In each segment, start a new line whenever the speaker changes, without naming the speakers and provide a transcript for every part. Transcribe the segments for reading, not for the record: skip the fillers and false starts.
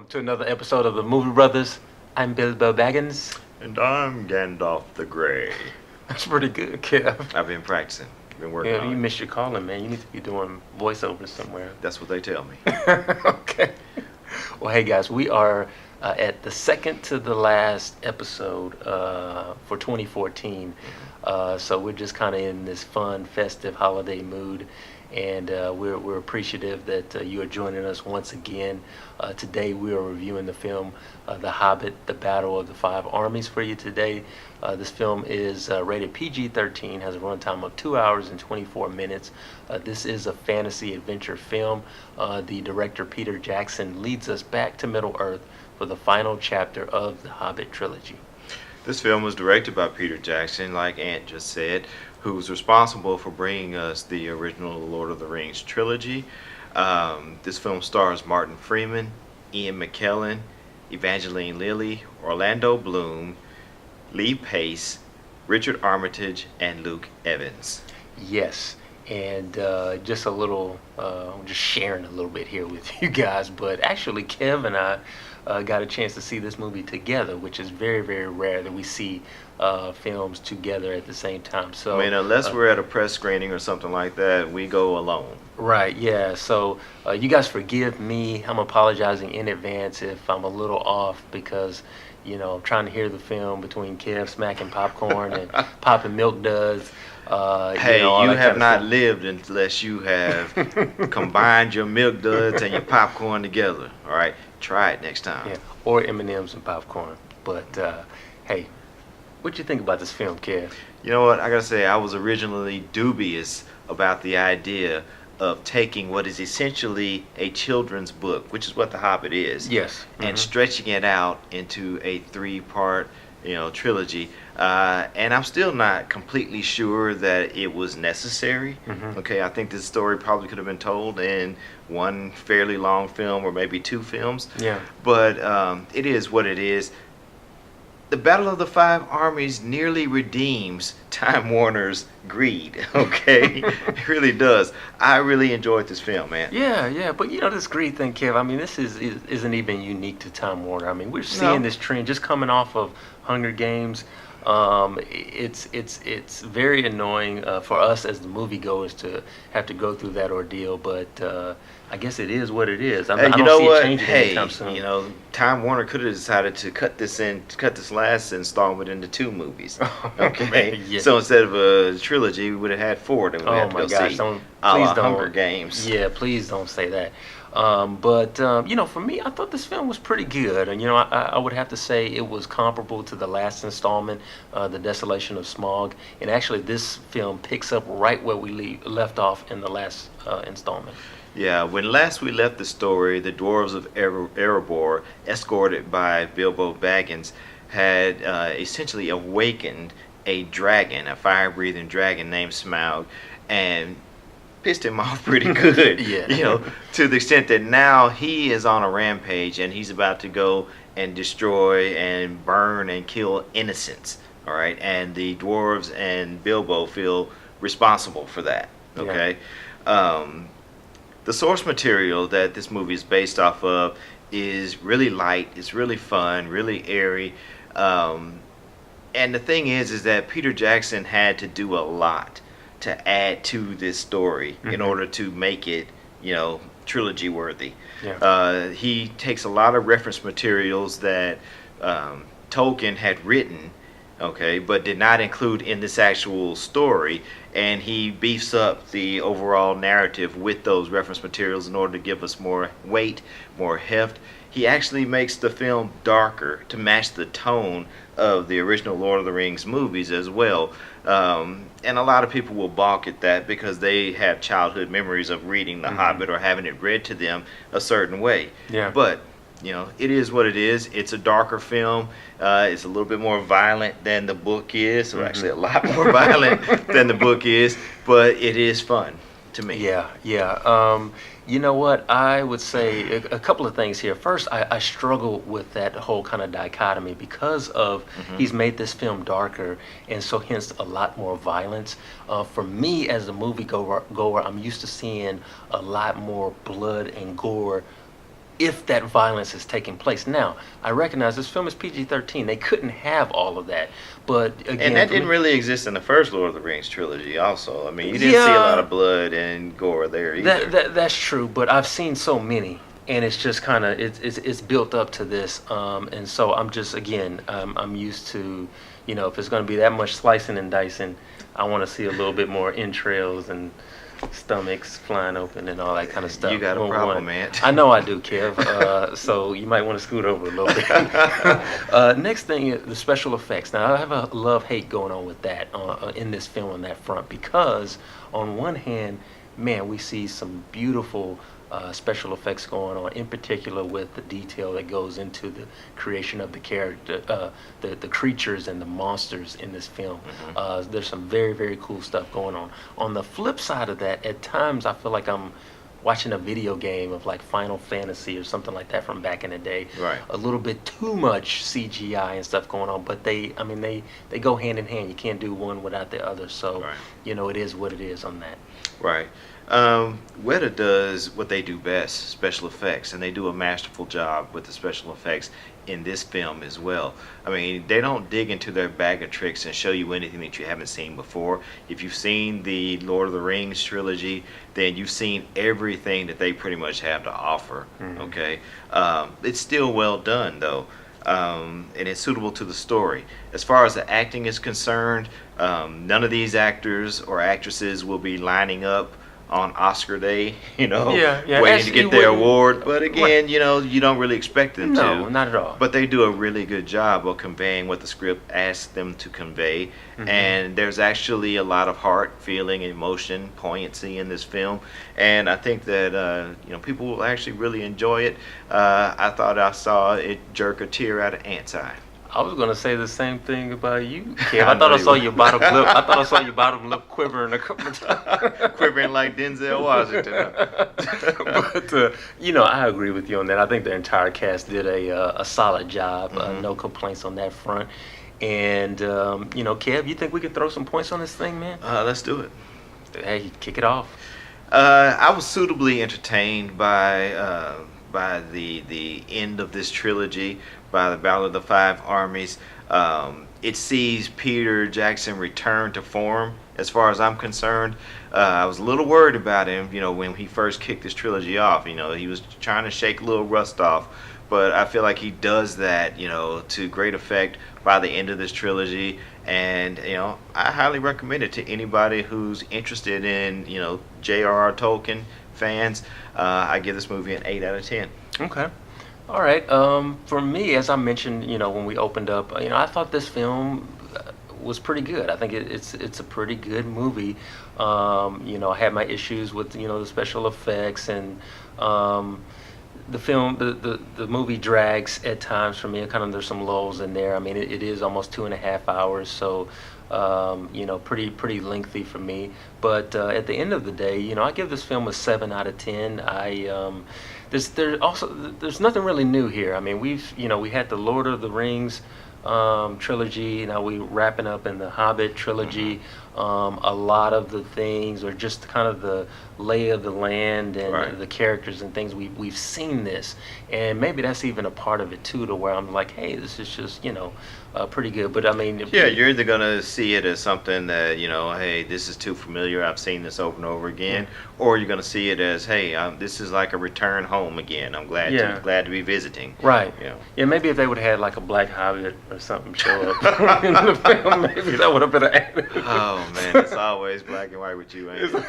to another episode of the Movie Brothers. I'm Bilbo Baggins.
And I'm Gandalf the Grey.
That's pretty good, Kev.
I've been practicing. Been working
Yeah,
on
you
it.
missed your calling, man. You need to be doing voiceovers somewhere.
That's what they tell me.
Okay. Well, hey guys, we are at the second to the last episode for 2014. So we're just kind of in this fun, festive holiday mood, and we're appreciative that you are joining us once again. Today we are reviewing the film The Hobbit, The Battle of the Five Armies for you today. This film is rated PG-13, has a runtime of 2 hours and 24 minutes. This is a fantasy adventure film. The director Peter Jackson leads us back to Middle-earth for the final chapter of the Hobbit trilogy.
This film was directed by Peter Jackson, like Ant just said, who's responsible for bringing us the original Lord of the Rings trilogy. This film stars Martin Freeman, Ian McKellen, Evangeline Lilly, Orlando Bloom, Lee Pace, Richard Armitage, and Luke Evans.
Yes, and just a little, just sharing a little bit here with you guys, but actually Kev and I got a chance to see this movie together, which is very, very rare that we see films together at the same time. So
I mean, unless we're at a press screening or something like that, we go alone.
Right, yeah. So you guys forgive me. I'm apologizing in advance if I'm a little off because, you know, I'm trying to hear the film between Kev smacking popcorn and popping milk duds.
Hey, you have not lived unless you have combined your milk duds and your popcorn together. All right, try it next time.
Yeah, or M&Ms and popcorn. But hey, what you think about this film, Kev?
You know what? I gotta say, I was originally dubious about the idea of taking what is essentially a children's book, which is what The Hobbit is,
Yes.
and stretching it out into a three-part, trilogy. And I'm still not completely sure that it was necessary. Okay, I think this story probably could have been told in one fairly long film or maybe two films.
Yeah.
But it is what it is. The Battle of the Five Armies nearly redeems Time Warner's greed, okay? It really does. I really enjoyed this film, man.
Yeah, but you know this greed thing, Kev. I mean, this isn't even unique to Time Warner. I mean, we're seeing this trend just coming off of Hunger Games. It's very annoying for us as the moviegoers to have to go through that ordeal, but I guess it is what it is. I
Hey,
don't
you know
see
what?
it changing anytime soon.
Time Warner could have decided to cut this last installment into two movies. Okay,
Man, yeah.
so instead of a trilogy, we would have had four. Then we
Oh
had to
my
go
gosh!
see
Don't
a
please
la
don't.
Hunger Games.
Yeah, please don't say that. But for me, I thought this film was pretty good, and I would have to say it was comparable to the last installment, The Desolation of Smaug. And actually, this film picks up right where we left off in the last installment.
Yeah, when last we left the story, the dwarves of Erebor, escorted by Bilbo Baggins, had essentially awakened a dragon, a fire-breathing dragon named Smaug, and pissed him off pretty good.
Yeah.
To the extent that now he is on a rampage and he's about to go and destroy and burn and kill innocents. All right, and the dwarves and Bilbo feel responsible for that. Okay. The source material that this movie is based off of is really light. It's really fun, really airy. And the thing is that Peter Jackson had to do a lot to add to this story in order to make it, trilogy worthy.
Yeah.
He takes a lot of reference materials that Tolkien had written, okay, but did not include in this actual story, and he beefs up the overall narrative with those reference materials in order to give us more weight, more heft. He actually makes the film darker to match the tone of the original Lord of the Rings movies as well. And a lot of people will balk at that because they have childhood memories of reading The Hobbit or having it read to them a certain way.
Yeah.
But it is what it is. It's a darker film. It's a little bit more violent than the book is, or actually a lot more violent than the book is, but it is fun to me.
Yeah. You know what? I would say a couple of things here. First, I struggle with that whole kind of dichotomy because of he's made this film darker, and so hence a lot more violence. For me, as a movie goer, I'm used to seeing a lot more blood and gore if that violence is taking place. Now, I recognize this film is PG-13. They couldn't have all of that. But again,
And that didn't really exist in the first Lord of the Rings trilogy also. I mean, you didn't see a lot of blood and gore there either.
That's true, but I've seen so many, and it's just kind of it's built up to this, and so I'm just again I'm used to, if it's going to be that much slicing and dicing, I want to see a little bit more entrails and stomachs flying open and all that kind of stuff.
You got a problem, man.
I know I do, Kev. So you might want to scoot over a little bit. Next thing is the special effects. Now I have a love-hate going on with that in this film on that front, because on one hand, man, we see some beautiful special effects going on, in particular with the detail that goes into the creation of the character, the creatures and the monsters in this film. There's some very, very cool stuff going on. On the flip side of that, at times I feel like I'm watching a video game of like Final Fantasy or something like that from back in the day.
Right.
A little bit too much CGI and stuff going on, but they go hand in hand. You can't do one without the other. So,
Right.
It is what it is on that.
Right. Weta does what they do best, special effects, and they do a masterful job with the special effects in this film as well. I mean, they don't dig into their bag of tricks and show you anything that you haven't seen before. If you've seen the Lord of the Rings trilogy, then you've seen everything that they pretty much have to offer. Okay, it's still well done though. And it's suitable to the story. As far as the acting is concerned, none of these actors or actresses will be lining up on Oscar day, waiting to get their award. But again, you don't really expect them to.
No, not at all.
But they do a really good job of conveying what the script asks them to convey. And there's actually a lot of heart, feeling, emotion, poignancy in this film. And I think that people will actually really enjoy it. I thought I saw it jerk a tear out of Ant's eye.
I was gonna say the same thing about you, Kev. I thought I saw your bottom lip. I thought I saw your bottom lip quivering a couple of times.
Quivering like Denzel Washington.
But I agree with you on that. I think the entire cast did a solid job. No complaints on that front. And Kev, you think we could throw some points on this thing, man?
Let's do it.
Hey, kick it off.
I was suitably entertained by the end of this trilogy, by the Battle of the Five Armies. It sees Peter Jackson return to form, as far as I'm concerned. I was a little worried about him, when he first kicked this trilogy off. He was trying to shake a little rust off, but I feel like he does that, to great effect by the end of this trilogy. And, I highly recommend it to anybody who's interested in, J.R.R. Tolkien fans. I give this movie an 8 out of 10.
Okay. All right. For me, as I mentioned, when we opened up, I thought this film was pretty good. I think it's a pretty good movie. I had my issues with the special effects, and the film, the movie drags at times for me. There's some lulls in there. I mean, it is almost 2.5 hours, so pretty lengthy for me. But at the end of the day, I give this film a 7 out of 10. There's nothing really new here. I mean, we had the Lord of the Rings trilogy. Now we're wrapping up in the Hobbit trilogy. A lot of the things are just kind of the lay of the land and the characters and things. We've seen this, and maybe that's even a part of it too, to where I'm like, hey, this is just pretty good. But I mean,
you're either gonna see it as something that hey, this is too familiar, I've seen this over and over again, or you're gonna see it as, hey, this is like a return home again. I'm glad to be visiting.
Right. Yeah. Maybe if they would have had like a Black Hobbit or something show up in the film, maybe that would have been added.
Oh man, it's always black and white with you, ain't it?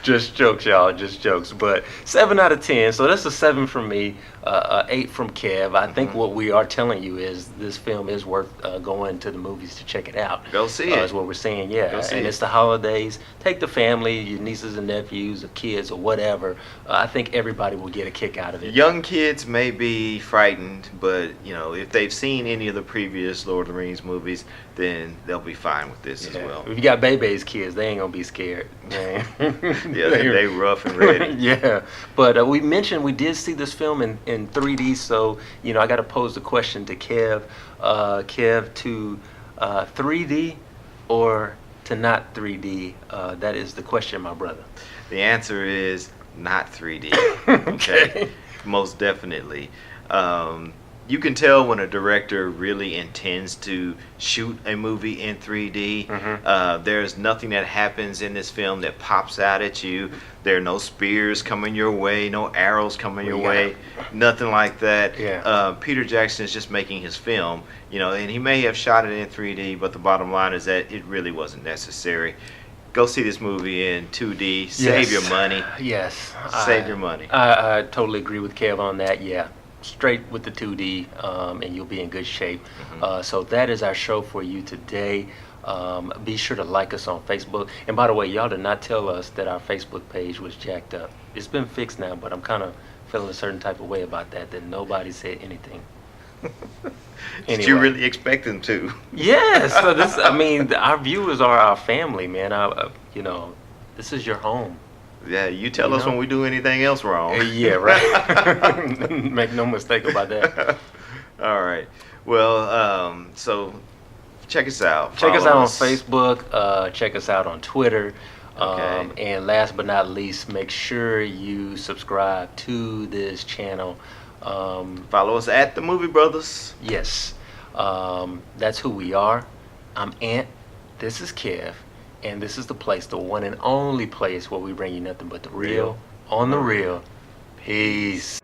Just jokes, y'all. Just jokes. But 7 out of 10. So that's a 7 from me. 8 from Kev. I think what we are telling you is this film is worth going to the movies to check it out.
Go see it.
Is what we're saying. Yeah. And it's the holidays. Take the family, your nieces and nephews, or kids, or whatever. I think everybody will get a kick out of it.
Young kids may be frightened, but if they've seen any of the previous Lord of the Rings movies, then they'll be fine with this as well.
If you got Bebe's kids, they ain't gonna be scared.
Yeah, they rough and ready.
Yeah, but we mentioned we did see this film in 3D, so I got to pose the question to Kev. Kev, to 3D or to to not 3D? That is the question, my brother.
The answer is not 3D.
Okay.
Most definitely. You can tell when a director really intends to shoot a movie in 3D. There's nothing that happens in this film that pops out at you. There are no spears coming your way, no arrows coming your way, nothing like that.
Yeah.
Peter Jackson is just making his film, and he may have shot it in 3D, but the bottom line is that it really wasn't necessary. Go see this movie in 2D. Save your money.
Yes.
Save your money.
I totally agree with Kev on that. Yeah. Straight with the 2D, and you'll be in good shape. So that is our show for you today. Be sure to like us on Facebook. And by the way, y'all did not tell us that our Facebook page was jacked up. It's been fixed now, but I'm kind of feeling a certain type of way about that nobody said anything.
Did you really expect them to?
Yes. So our viewers are our family, man. This is your home.
Yeah, you tell us when we do anything else wrong.
Yeah, right. Make no mistake about that.
All right. Well, so check us out.
Check us out
Follow
on Facebook. Check us out on Twitter.
Okay.
And last but not least, make sure you subscribe to this channel.
Follow us at The Movie Brothers.
Yes. That's who we are. I'm Ant. This is Kev. And this is the place, the one and only place where we bring you nothing but the real on the real. Peace.